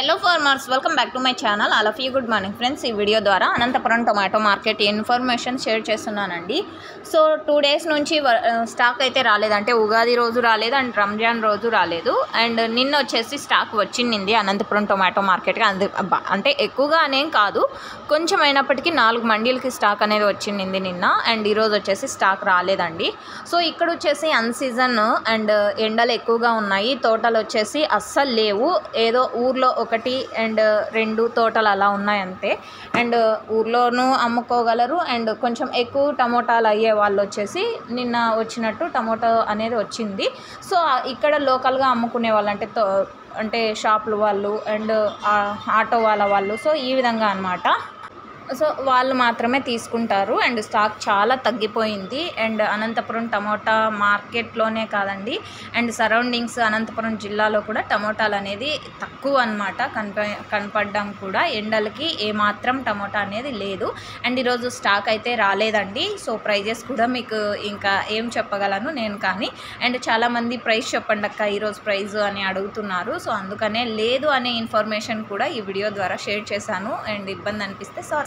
Hello farmers, welcome back to my channel. All of you good morning friends. ఈ video ద్వారా Anantapuram tomato market information share చేస్తున్నానండి. So 2 days నుంచి stock అయితే రాలేదు, అంటే ఉగాది రోజు రాలేదు అండ్ రంజాన్ రోజు రాలేదు. అండ్ నిన్న వచ్చేసి స్టాక్ వచ్చింది అనంతపురం టొమాటో మార్కెట్కి. అంటే ఎక్కువగా అనేం కాదు, కొంచెం అయినప్పటికీ 4 మండీలకి స్టాక్ అనేది వచ్చింది నిన్న. అండ్ ఈరోజు వచ్చేసి స్టాక్ రాలేదండి. సో ఇక్కడ వచ్చేసి అన్సీజన్ అండ్ ఎండలు ఎక్కువగా ఉన్నాయి. తోటలు వచ్చేసి అస్సలు లేవు, ఏదో ఊర్లో 1 అండ్ 2 తోటలు అలా ఉన్నాయి అంతే. అండ్ ఊర్లోనూ అమ్ముకోగలరు అండ్ కొంచెం ఎక్కువ టమోటాలు అయ్యే వాళ్ళు వచ్చేసి నిన్న వచ్చినట్టు టమోటా అనేది వచ్చింది. సో ఇక్కడ లోకల్గా అమ్ముకునే వాళ్ళు అంటే షాపులు వాళ్ళు అండ్ ఆటో వాళ్ళు, సో ఈ విధంగా అన్నమాట. సో వాళ్ళు మాత్రమే తీసుకుంటారు. అండ్ స్టాక్ చాలా తగ్గిపోయింది. అండ్ అనంతపురం టమోటా మార్కెట్లోనే కాదండి, అండ్ సరౌండింగ్స్ అనంతపురం జిల్లాలో కూడా టమోటాలు అనేది తక్కువ అన్నమాట. కనపడడం కూడా ఎండలకి ఏమాత్రం టమోటా అనేది లేదు. అండ్ ఈరోజు స్టాక్ అయితే రాలేదండి. సో ప్రైజెస్ కూడా మీకు ఇంకా ఏం చెప్పగలను నేను కానీ. అండ్ చాలామంది ప్రైస్ చెప్పండి అక్క ఈరోజు ప్రైజ్ అని అడుగుతున్నారు. సో అందుకనే లేదు అనే ఇన్ఫర్మేషన్ కూడా ఈ వీడియో ద్వారా షేర్ చేశాను. అండ్ ఇబ్బంది అనిపిస్తే సారీ.